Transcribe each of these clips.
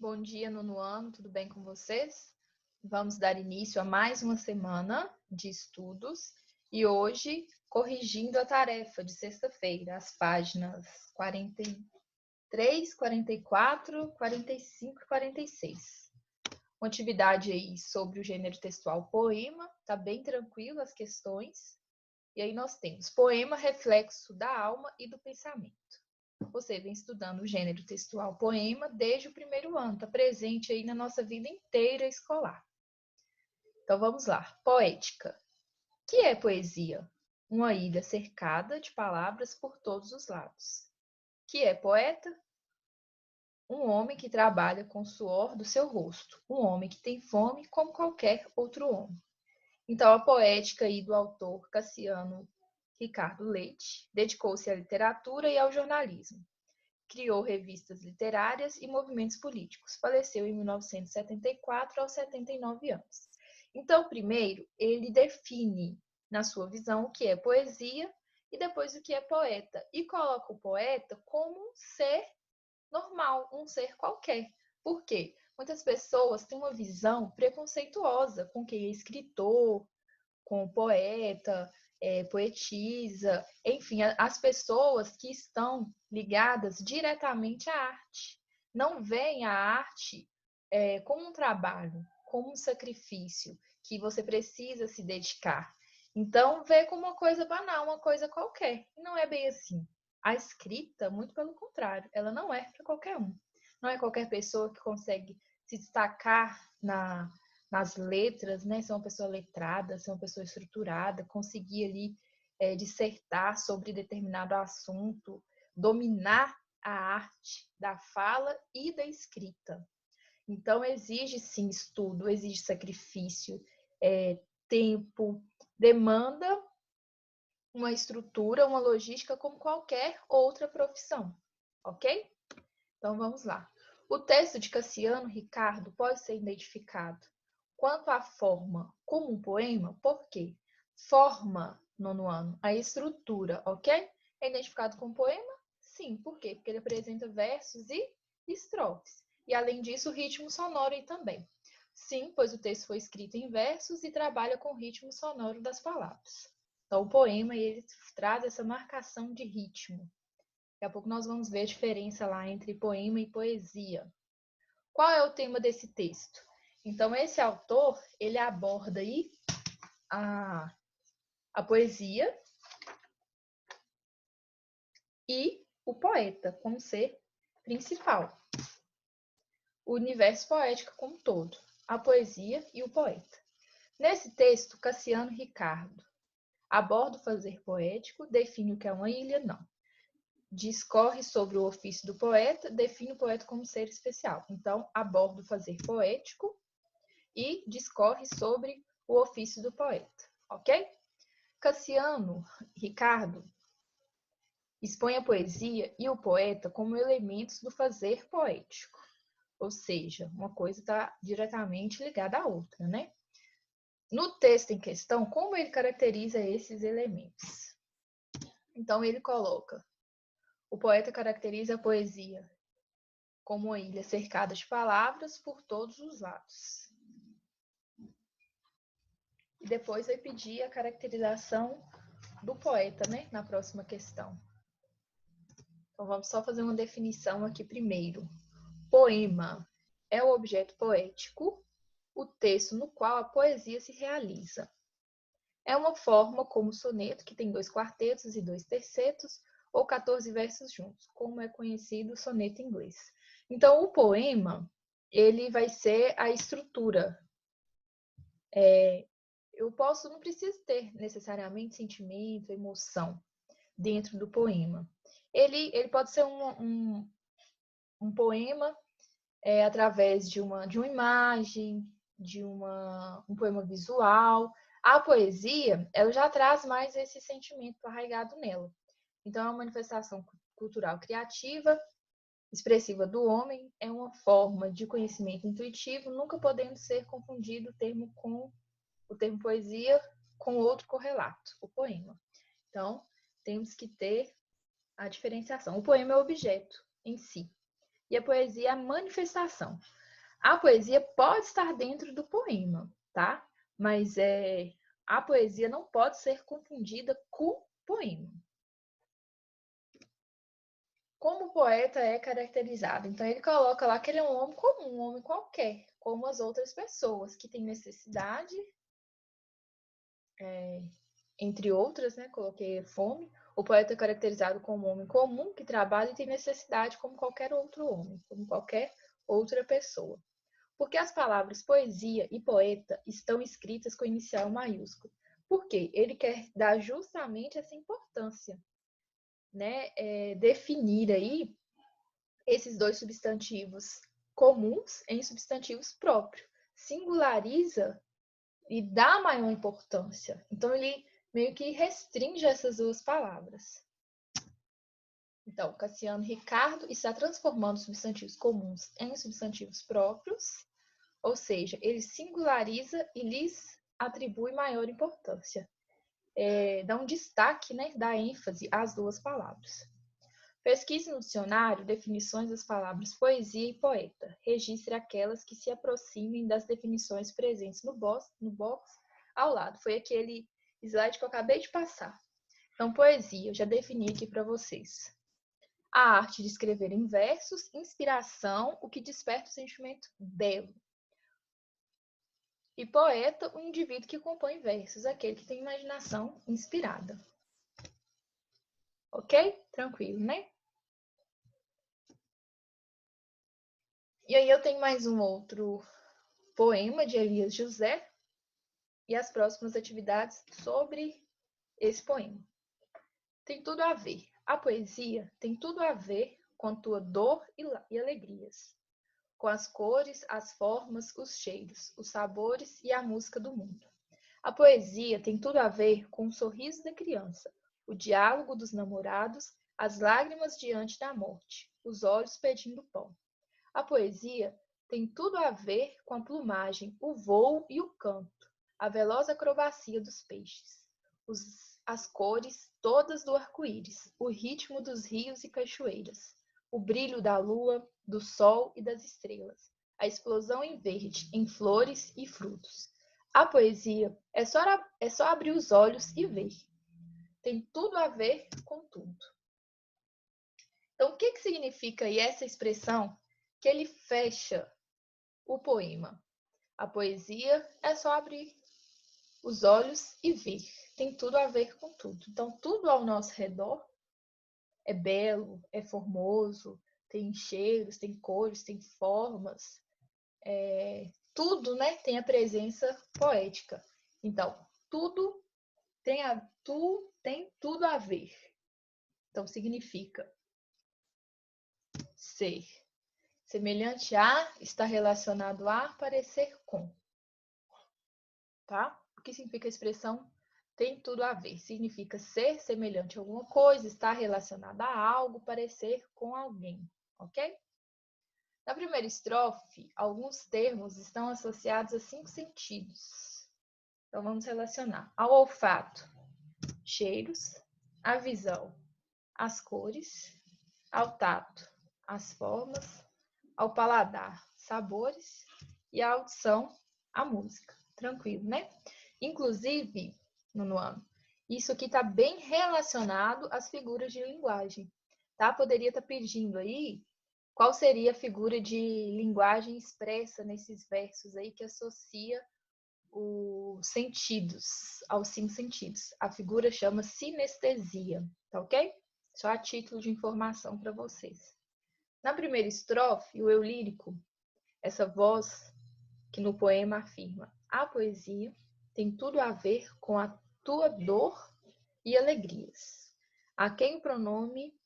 Bom dia, nono ano, tudo bem com vocês? Vamos dar início a mais uma semana de estudos e hoje corrigindo a tarefa de sexta-feira, as páginas 43, 44, 45 e 46. Uma atividade aí sobre o gênero textual poema, tá bem tranquilo as questões. E aí nós temos poema, reflexo da alma e do pensamento. Você vem estudando o gênero textual poema desde o primeiro ano, está presente aí na nossa vida inteira escolar. Então vamos lá. Poética. O que é poesia? Uma ilha cercada de palavras por todos os lados. O que é poeta? Um homem que trabalha com o suor do seu rosto. Um homem que tem fome como qualquer outro homem. Então a poética aí do autor Cassiano Ricardo Leite dedicou-se à literatura e ao jornalismo. Criou revistas literárias e movimentos políticos. Faleceu em 1974, aos 79 anos. Então, primeiro, ele define, na sua visão, o que é poesia e depois o que é poeta. E coloca o poeta como um ser normal, um ser qualquer. Por quê? Muitas pessoas têm uma visão preconceituosa com quem é escritor, com o poeta, poetisa, enfim, as pessoas que estão ligadas diretamente à arte. Não veem a arte como um trabalho, como um sacrifício que você precisa se dedicar. Então, vê como uma coisa banal, uma coisa qualquer. E não é bem assim. A escrita, muito pelo contrário, ela não é para qualquer um. Não é qualquer pessoa que consegue se destacar nas letras, né? Ser uma pessoa letrada, ser uma pessoa estruturada, conseguir ali dissertar sobre determinado assunto, dominar a arte da fala e da escrita. Então, exige sim estudo, exige sacrifício, tempo, demanda uma estrutura, uma logística como qualquer outra profissão, ok? Então, vamos lá. O texto de Cassiano Ricardo pode ser identificado quanto à forma como um poema, por quê? Forma, nono ano, a estrutura, ok? É identificado como poema? Sim, por quê? Porque ele apresenta versos e estrofes. E, além disso, o ritmo sonoro aí também. Sim, pois o texto foi escrito em versos e trabalha com o ritmo sonoro das palavras. Então, o poema ele traz essa marcação de ritmo. Daqui a pouco nós vamos ver a diferença lá entre poema e poesia. Qual é o tema desse texto? Então, esse autor, ele aborda aí a poesia e o poeta como ser principal. O universo poético como um todo, a poesia e o poeta. Nesse texto, Cassiano Ricardo aborda o fazer poético, define o que é uma ilha, não. Discorre sobre o ofício do poeta, define o poeta como ser especial. Então, aborda o fazer poético e discorre sobre o ofício do poeta, ok? Cassiano Ricardo expõe a poesia e o poeta como elementos do fazer poético, ou seja, uma coisa está diretamente ligada à outra, né? No texto em questão, como ele caracteriza esses elementos? Então, ele coloca: o poeta caracteriza a poesia como uma ilha cercada de palavras por todos os lados. E depois vai pedir a caracterização do poeta, né, na próxima questão. Então, vamos só fazer uma definição aqui primeiro. Poema é o objeto poético, o texto no qual a poesia se realiza. É uma forma como o soneto, que tem 2 quartetos e 2 tercetos, ou 14 versos juntos, como é conhecido o soneto em inglês. Então, o poema, ele vai ser a estrutura. Não preciso ter necessariamente sentimento, emoção dentro do poema. Ele pode ser um poema através de uma imagem, um poema visual. A poesia, ela já traz mais esse sentimento arraigado nela. Então, é uma manifestação cultural criativa, expressiva do homem, é uma forma de conhecimento intuitivo, nunca podendo ser confundido o termo poesia com outro correlato, o poema. Então, temos que ter a diferenciação. O poema é o objeto em si. E a poesia é a manifestação. A poesia pode estar dentro do poema, tá? Mas a poesia não pode ser confundida com poema. Como o poeta é caracterizado? Então, ele coloca lá que ele é um homem comum, um homem qualquer, como as outras pessoas, que têm necessidade, entre outras, né? Coloquei fome. O poeta é caracterizado como um homem comum, que trabalha e tem necessidade como qualquer outro homem, como qualquer outra pessoa. Porque as palavras poesia e poeta estão escritas com inicial maiúsculo? Porque ele quer dar justamente essa importância, né? Definir aí esses dois substantivos comuns em substantivos próprios. Singulariza e dá maior importância. Então, ele meio que restringe essas duas palavras. Então, Cassiano Ricardo está transformando substantivos comuns em substantivos próprios, ou seja, ele singulariza e lhes atribui maior importância. Dá um destaque, né, dá ênfase às duas palavras. Pesquise no dicionário definições das palavras poesia e poeta. Registre aquelas que se aproximem das definições presentes no box ao lado. Foi aquele slide que eu acabei de passar. Então, poesia, eu já defini aqui para vocês. A arte de escrever em versos, inspiração, o que desperta o sentimento belo. E poeta, o indivíduo que compõe versos, aquele que tem imaginação inspirada. Ok? Tranquilo, né? E aí eu tenho mais um outro poema de Elias José e as próximas atividades sobre esse poema. Tem tudo a ver. A poesia tem tudo a ver com a tua dor e alegrias, com as cores, as formas, os cheiros, os sabores e a música do mundo. A poesia tem tudo a ver com o sorriso da criança, o diálogo dos namorados, as lágrimas diante da morte, os olhos pedindo pão. A poesia tem tudo a ver com a plumagem, o voo e o canto, a veloz acrobacia dos peixes, as cores todas do arco-íris, o ritmo dos rios e cachoeiras, o brilho da lua, do sol e das estrelas, a explosão em verde, em flores e frutos. A poesia é só abrir os olhos e ver. Tem tudo a ver com tudo. Então, o que significa aí essa expressão que ele fecha o poema? A poesia é só abrir os olhos e ver. Tem tudo a ver com tudo. Então, tudo ao nosso redor é belo, é formoso, tem cheiros, tem cores, tem formas. Tudo, né, tem a presença poética. Então, tudo tem tudo a ver. Então, significa ser semelhante a, está relacionado a, parecer com. Tá? O que significa a expressão tem tudo a ver? Significa ser semelhante a alguma coisa, estar relacionado a algo, parecer com alguém, ok? Na primeira estrofe, alguns termos estão associados a 5 sentidos. Então, vamos relacionar ao olfato, cheiros, à visão, as cores, ao tato, as formas, ao paladar, sabores e à audição, a música. Tranquilo, né? Inclusive, no ano, isso aqui está bem relacionado às figuras de linguagem, tá? Poderia estar pedindo aí qual seria a figura de linguagem expressa nesses versos aí que associa os sentidos, aos 5 sentidos. A figura chama sinestesia, tá ok? Só a título de informação para vocês. Na primeira estrofe, o eu lírico, essa voz que no poema afirma: a poesia tem tudo a ver com a tua dor e alegrias, a quem o pronome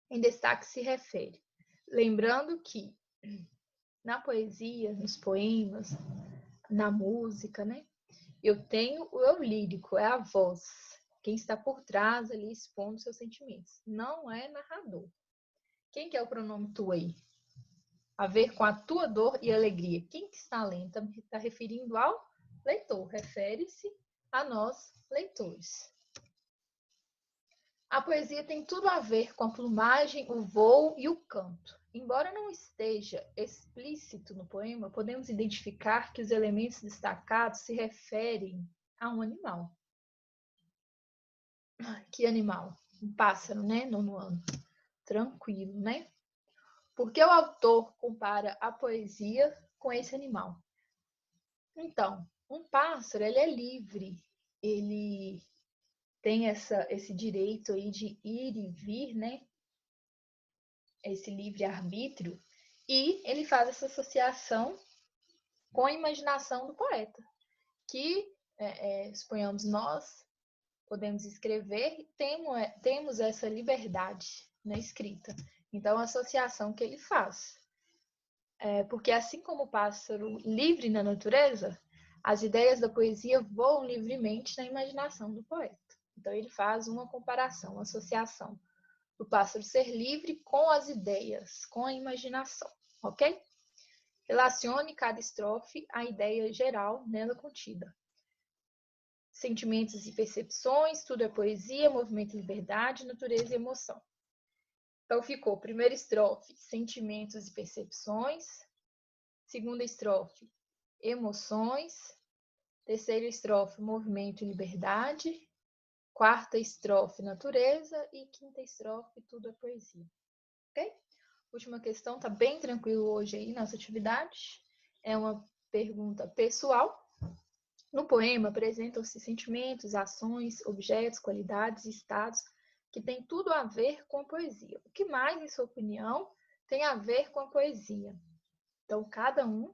em destaque se refere. Lembrando que na poesia, nos poemas, na música, né? Eu tenho o eu lírico, é a voz, quem está por trás ali expondo seus sentimentos. Não é narrador. Quem que é o pronome tu aí? A ver com a tua dor e alegria. Quem que está lendo? Está referindo ao leitor. Refere-se a nós, leitores. A poesia tem tudo a ver com a plumagem, o voo e o canto. Embora não esteja explícito no poema, podemos identificar que os elementos destacados se referem a um animal. Que animal? Um pássaro, né? Nono ano. Tranquilo, né? Porque o autor compara a poesia com esse animal. Então, um pássaro, ele é livre, ele tem esse direito aí de ir e vir, né? Esse livre-arbítrio, e ele faz essa associação com a imaginação do poeta, que, suponhamos nós, podemos escrever e temos essa liberdade na escrita. Então, a associação que ele faz. Porque assim como o pássaro livre na natureza, as ideias da poesia voam livremente na imaginação do poeta. Então, ele faz uma comparação, uma associação do pássaro ser livre com as ideias, com a imaginação, ok? Relacione cada estrofe à ideia geral nela contida. Sentimentos e percepções, tudo é poesia, movimento e liberdade, natureza e emoção. Então ficou primeira estrofe, sentimentos e percepções. Segunda estrofe, emoções. Terceira estrofe, movimento e liberdade. Quarta estrofe, natureza. E quinta estrofe, tudo é poesia. Ok? Última questão, tá bem tranquilo hoje aí, nossa atividade. É uma pergunta pessoal. No poema apresentam-se sentimentos, ações, objetos, qualidades e estados que têm tudo a ver com a poesia. O que mais, em sua opinião, tem a ver com a poesia? Então, cada um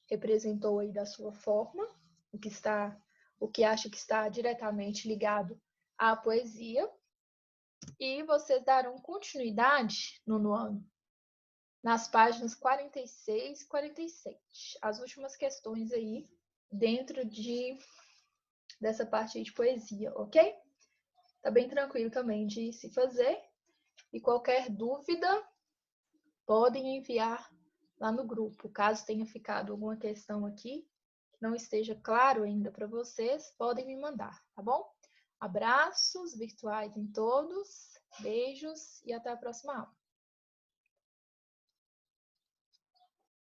representou aí da sua forma o que acha que está diretamente ligado à poesia, e vocês darão continuidade no ano nas páginas 46 e 47. As últimas questões aí dentro dessa parte aí de poesia, ok? Tá bem tranquilo também de se fazer. E qualquer dúvida, podem enviar lá no grupo. Caso tenha ficado alguma questão aqui que não esteja claro ainda para vocês, podem me mandar, tá bom? Abraços virtuais em todos, beijos e até a próxima aula.